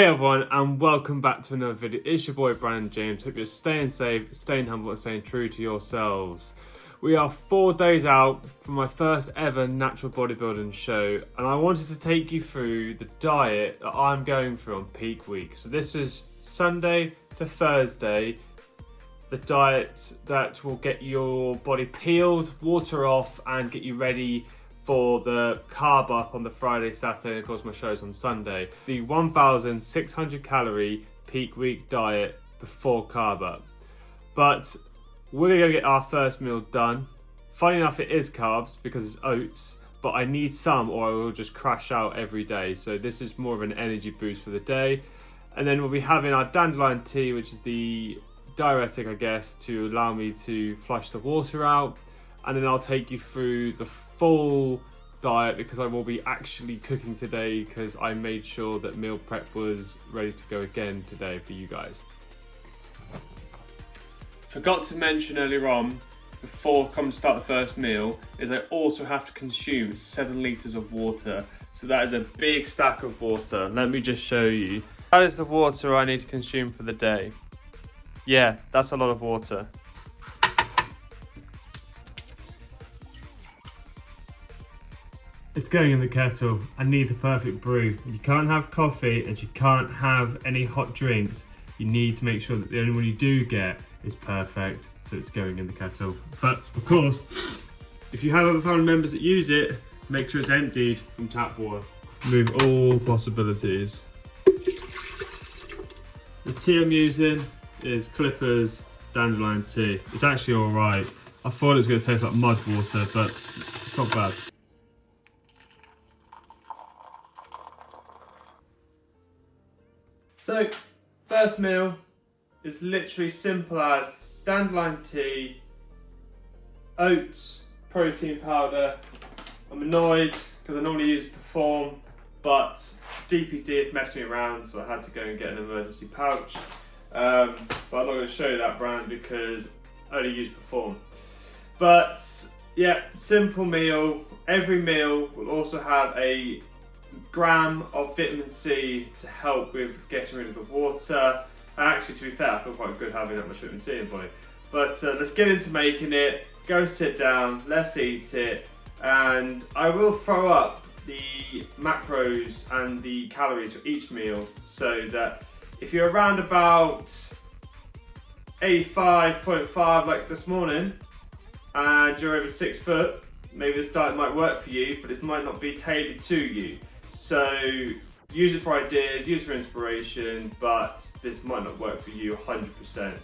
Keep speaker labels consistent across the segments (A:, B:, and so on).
A: Hey everyone, and welcome back to another video. It's your boy Brandon James. Hope you're staying safe, staying humble, and staying true to yourselves. We are 4 days out from my first ever natural bodybuilding show, and I wanted to take you through the diet that I'm going through on peak week. So this is Sunday to Thursday, the diet that will get your body peeled, water off, and get you ready for the carb up on the Friday, Saturday, and of course my show's on Sunday. The 1,600 calorie peak week diet before carb up. But we're gonna get our first meal done. Funny enough, it is carbs because it's oats, but I need some or I will just crash out every day. So this is more of an energy boost for the day. And then we'll be having our dandelion tea, which is the diuretic, I guess, to allow me to flush the water out. And then I'll take you through the full diet because I will be actually cooking today because I made sure that meal prep was ready to go again today for you guys. Forgot to mention earlier on, before coming to start the first meal, is I also have to consume 7 litres of water. So that is a big stack of water. Let me just show you. That is the water I need to consume for the day. Yeah, that's a lot of water. It's going in the kettle. I need the perfect brew. You can't have coffee and you can't have any hot drinks. You need to make sure that the only one you do get is perfect, so it's going in the kettle. But of course, if you have other family members that use it, make sure it's emptied from tap water. Remove all possibilities. The tea I'm using is Clippers Dandelion tea. It's actually alright. I thought it was going to taste like mud water, but it's not bad. So, first meal is literally simple as dandelion tea, oats, protein powder. I'm annoyed because I normally use Perform, but DPD had messed me around, so I had to go and get an emergency pouch. But I'm not going to show you that brand because I only use Perform. But yeah, simple meal. Every meal will also have a gram of vitamin C to help with getting rid of the water. And actually, to be fair, I feel quite good having that much vitamin C in the body. But let's get into making it. Go sit down, let's eat it. And I will throw up the macros and the calories for each meal so that if you're around about 85.5 like this morning and you're over 6 foot, maybe this diet might work for you, but it might not be tailored to you. So use it for ideas, use it for inspiration, but this might not work for you 100%.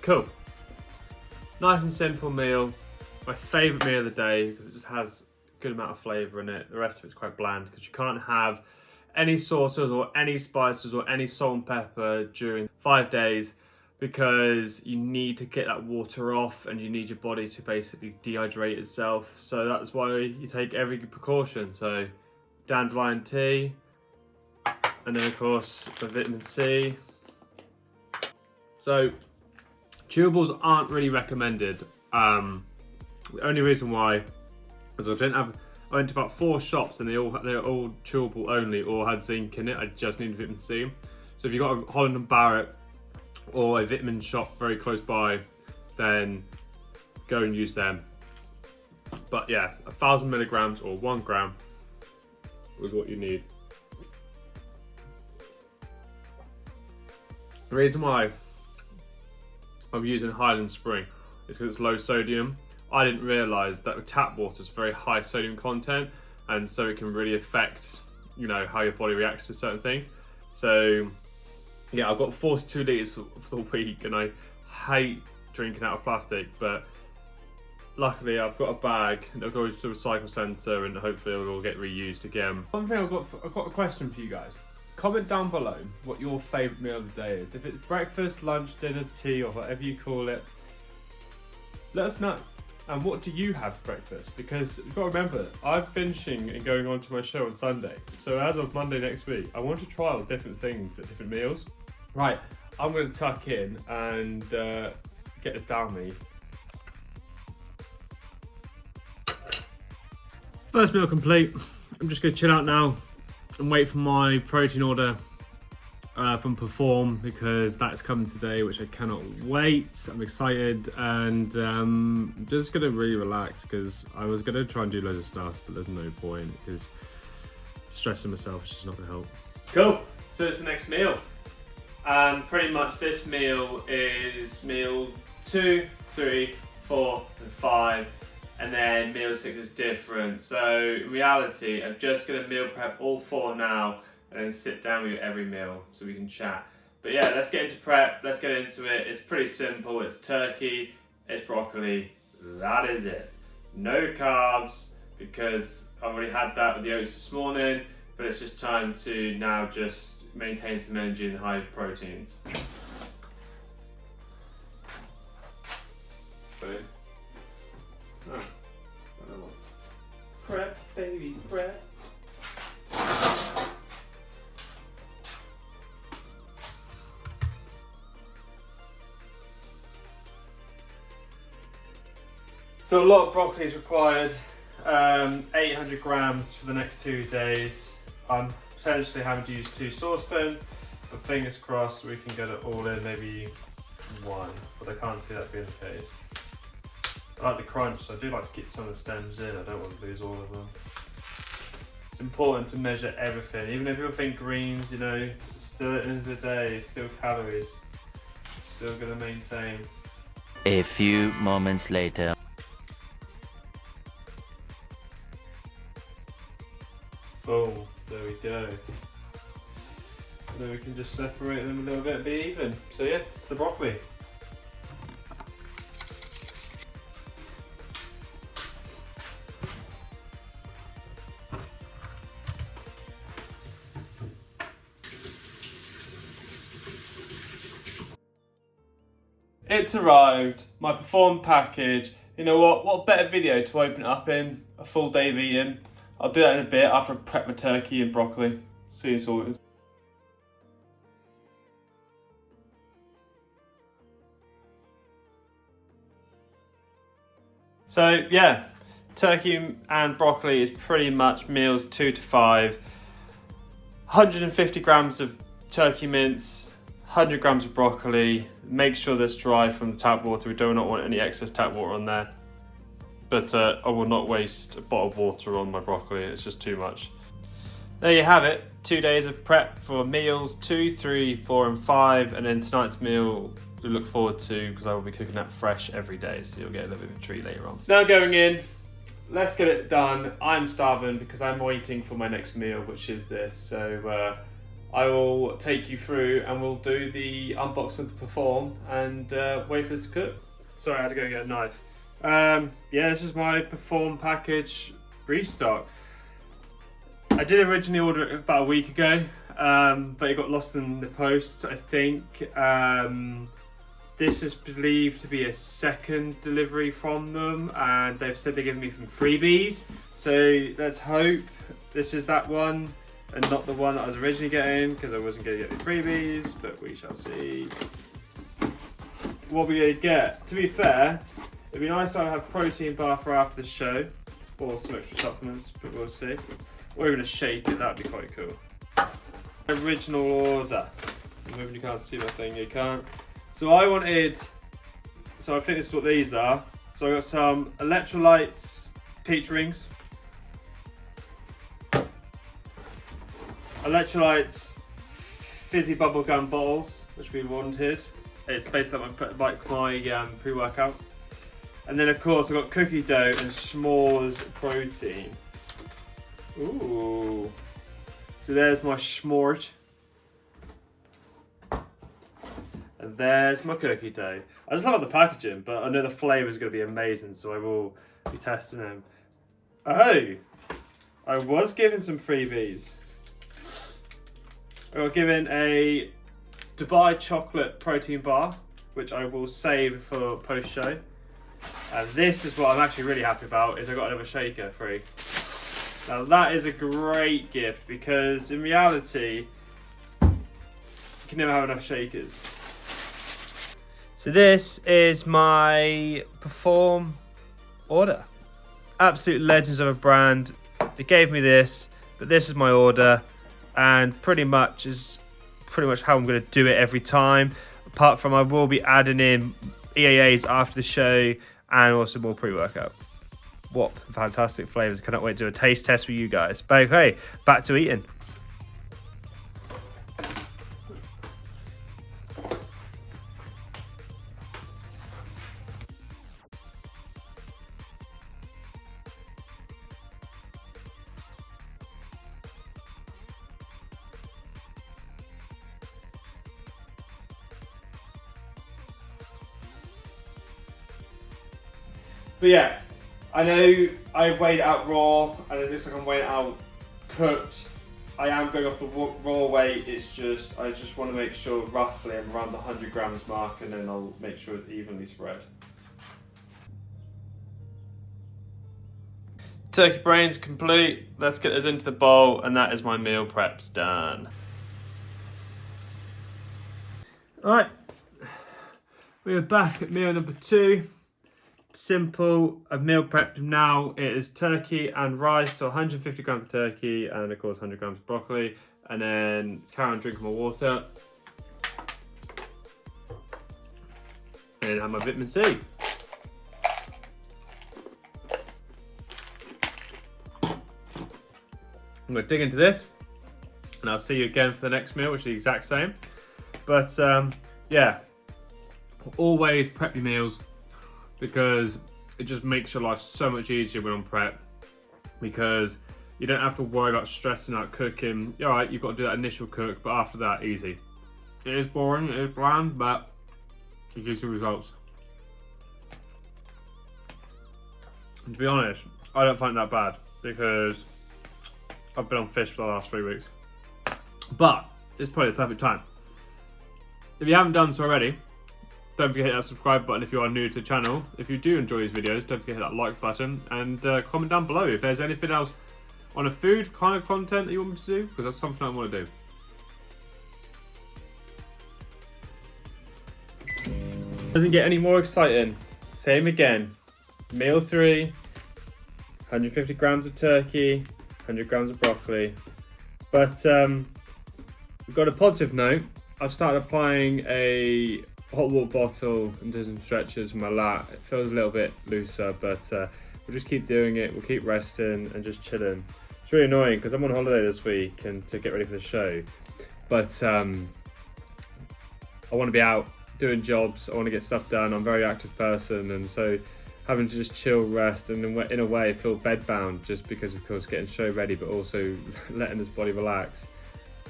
A: Cool. Nice and simple meal. My favourite meal of the day because it just has good amount of flavour in it. The rest of it's quite bland because you can't have any sauces or any spices or any salt and pepper during 5 days because you need to get that water off and you need your body to basically dehydrate itself. So that's why you take every precaution. So dandelion tea, and then of course the vitamin C. So chewables aren't really recommended. The only reason why is I went to about 4 shops and they're all chewable only or had zinc in it. I just needed vitamin C. So if you've got a Holland and Barrett or a vitamin shop very close by, then go and use them. But yeah, 1,000 milligrams or 1 gram is what you need. The reason why I'm using Highland Spring is because it's low sodium. I didn't realise that tap water is very high sodium content, and so it can really affect, you know, how your body reacts to certain things. So yeah, I've got 42 litres for the week, and I hate drinking out of plastic, but luckily I've got a bag and I'll go to the recycle centre and hopefully it'll all get reused again. One thing I've got a question for you guys. Comment down below what your favourite meal of the day is. If it's breakfast, lunch, dinner, tea, or whatever you call it, let us know. And what do you have for breakfast? Because you've got to remember, I'm finishing and going on to my show on Sunday. So as of Monday next week, I want to try out different things at different meals. Right, I'm going to tuck in and get this down me. First meal complete. I'm just going to chill out now and wait for my protein order from Perform, because that's coming today, which I cannot wait. I'm excited, and I'm just gonna really relax, because I was gonna try and do loads of stuff, but there's no point, because stressing myself is just not gonna help. Cool, so it's the next meal, and pretty much this meal is meal 2, 3, 4, and 5, and then meal 6 is different. So in reality, I'm just gonna meal prep all 4 now, and then sit down with you every meal so we can chat. But yeah, let's get into prep, let's get into it. It's pretty simple. It's turkey, it's broccoli, that is it. No carbs, because I've already had that with the oats this morning, but it's just time to now just maintain some energy and high proteins. Boom. Oh, I don't know. Prep, baby, prep. So a lot of broccoli is required, 800 grams for the next 2 days. I'm potentially having to use 2 saucepans, but fingers crossed we can get it all in, maybe 1, but I can't see that being the case. I like the crunch, so I do like to keep some of the stems in. I don't want to lose all of them. It's important to measure everything, even if you're think greens, you know, still at the end of the day, it's still calories. Still gonna maintain.
B: A few moments later.
A: Boom, there we go. And then we can just separate them a little bit and be even. So yeah, it's the broccoli. It's arrived, my Perform package. You know what better video to open it up in? A full day of eating. I'll do that in a bit after I prep my turkey and broccoli. See you sorted. So yeah, turkey and broccoli is pretty much meals 2 to 5. 150 grams of turkey mince, 100 grams of broccoli. Make sure that's dry from the tap water. We do not want any excess tap water on there. But I will not waste a bottle of water on my broccoli, it's just too much. There you have it, 2 days of prep for meals 2, 3, 4 and 5, and then tonight's meal we look forward to, because I will be cooking that fresh every day, so you'll get a little bit of a treat later on. Now going in, let's get it done. I'm starving because I'm waiting for my next meal, which is this. So I will take you through and we'll do the unboxing to Perform and wait for this to cook. Sorry, I had to go get a knife. Yeah, this is my Perform package restock. I did originally order it about a week ago, but it got lost in the post, I think. This is believed to be a second delivery from them, and they've said they're giving me some freebies. So let's hope this is that one and not the one that I was originally getting, because I wasn't going to get the freebies, but we shall see what we're going to get. To be fair, it'd be nice to have a protein bar for after the show, or some extra supplements, but we'll see. Or even a shake it, that'd be quite cool. Original order. Maybe you can't see my thing, you can't. So I wanted, so I think this is what these are. So I got some electrolytes peach rings. Electrolytes fizzy bubblegum bottles, which we wanted. It's basically like my pre-workout. And then of course I've got cookie dough and s'mores protein. Ooh. So there's my s'mores. And there's my cookie dough. I just love the packaging, but I know the flavour is going to be amazing, so I will be testing them. Oh! I was given some freebies. I got given a Dubai chocolate protein bar, which I will save for post-show. And this is what I'm actually really happy about, is I got another shaker free. Now that is a great gift, because in reality, you can never have enough shakers. So this is my Perform order. Absolute legends of a brand. They gave me this, but this is my order, and pretty much how I'm going to do it every time. Apart from, I will be adding in EAAs after the show and also more pre-workout. What fantastic flavors. Cannot wait to do a taste test with you guys. But okay, back to eating. But yeah, I know I weighed it out raw, and it looks like I'm weighing it out cooked. I am going off the raw weight. It's just, I just want to make sure roughly I'm around the 100 grams mark, and then I'll make sure it's evenly spread. Turkey brains complete. Let's get this into the bowl, and that is my meal preps done. All right, we are back at meal number 2. Simple. I've meal prepped now. It is turkey and rice, so 150 grams of turkey and of course 100 grams of broccoli, and then carry on drinking my water. And have my vitamin C. I'm going to dig into this, and I'll see you again for the next meal, which is the exact same. But yeah, always prep your meals, because it just makes your life so much easier when on prep, because you don't have to worry about stressing out cooking. All right, you've got to do that initial cook, but after that, easy. It is boring, it is bland, but it gives you results. And to be honest, I don't find that bad, because I've been on fish for the last 3 weeks. But it's probably the perfect time. If you haven't done so already, don't forget to hit that subscribe button if you are new to the channel. If you do enjoy these videos, don't forget to hit that like button, and comment down below if there's anything else on a food kind of content that you want me to do, because that's something I want to do. Doesn't get any more exciting. Same again. Meal 3, 150 grams of turkey, 100 grams of broccoli. But we've got a positive note. I've started applying a hot water bottle and do some stretches with my lat. It feels a little bit looser, but we'll just keep doing it. We'll keep resting and just chilling. It's really annoying because I'm on holiday this week and to get ready for the show. But I want to be out doing jobs. I want to get stuff done. I'm a very active person, and so having to just chill, rest, and in a way feel bedbound, just because of course getting show ready, but also letting this body relax.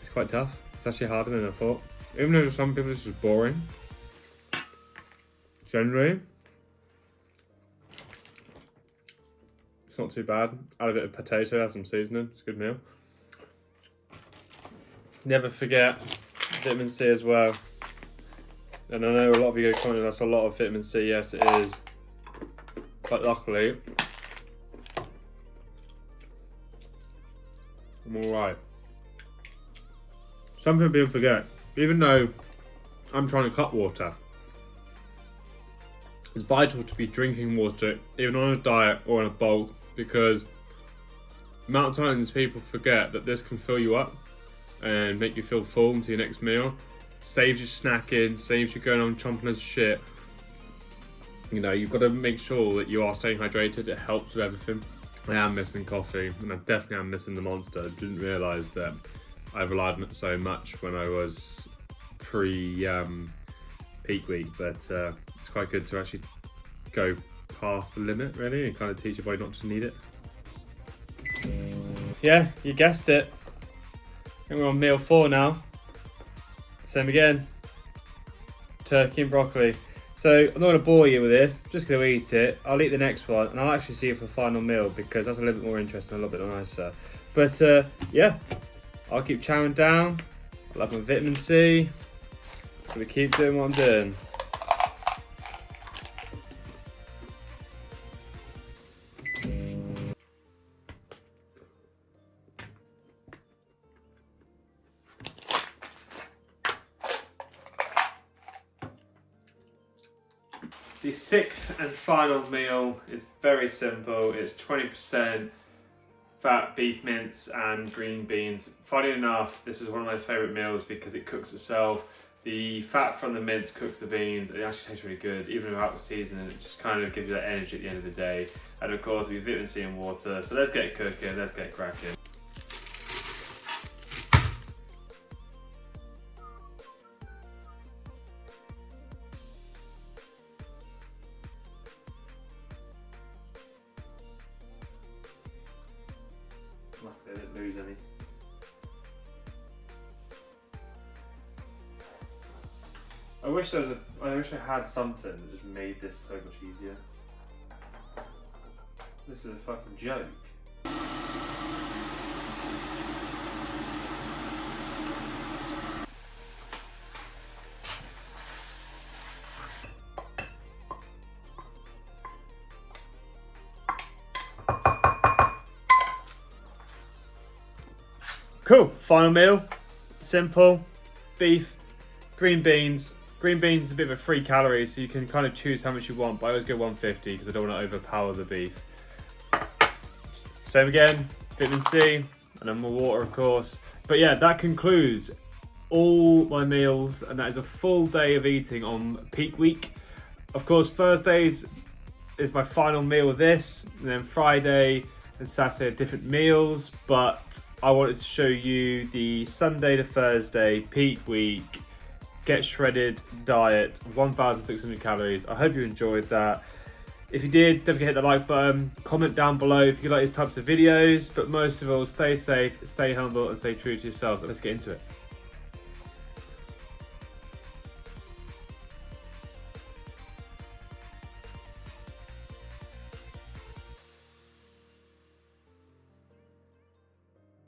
A: It's quite tough. It's actually harder than I thought. Even though some people it's just boring. Generally, it's not too bad. Add a bit of potato, add some seasoning. It's a good meal. Never forget vitamin C as well. And I know a lot of you go commenting that's a lot of vitamin C. Yes, it is. But luckily, I'm alright. Something people forget, even though I'm trying to cut water, it's vital to be drinking water, even on a diet or on a bulk, because the amount of times people forget that this can fill you up and make you feel full into your next meal. Saves you snacking, saves you going on chomping as shit. You know, you've got to make sure that you are staying hydrated. It helps with everything. I am missing coffee, and I definitely am missing the Monster. I didn't realise that I relied on it so much when I was peak week, but it's quite good to actually go past the limit, really, and kind of teach your body not to need it. Yeah, you guessed it. I think we're on meal 4 now. Same again. Turkey and broccoli. So I'm not going to bore you with this, I'm just going to eat it. I'll eat the next one, and I'll actually see you for the final meal, because that's a little bit more interesting, a little bit nicer. But yeah, I'll keep chowing down. I'll have my vitamin C. I'm going to keep doing what I'm doing. The sixth and final meal is very simple. It's 20% fat beef mince and green beans. Funny enough, this is one of my favourite meals because it cooks itself. The fat from the mince cooks the beans. It actually tastes really good, even without the seasoning. It just kind of gives you that energy at the end of the day. And of course, we have vitamin C and water. So let's get it cooking, let's get it cracking. I didn't lose any. I wish I had something that just made this so much easier. This is a fucking joke. Cool, final meal, simple, beef, green beans. Green beans is a bit of a free calorie, so you can kind of choose how much you want, but I always go 150 because I don't want to overpower the beef. Same again, vitamin C, and then more water of course. But yeah, that concludes all my meals, and that is a full day of eating on peak week. Of course, Thursdays is my final meal of this, and then Friday and Saturday are different meals, but I wanted to show you the Sunday to Thursday peak week get shredded diet, 1,600 calories. I hope you enjoyed that. If you did, don't forget to hit the like button, comment down below if you like these types of videos, but most of all, stay safe, stay humble, and stay true to yourselves. Let's get into it.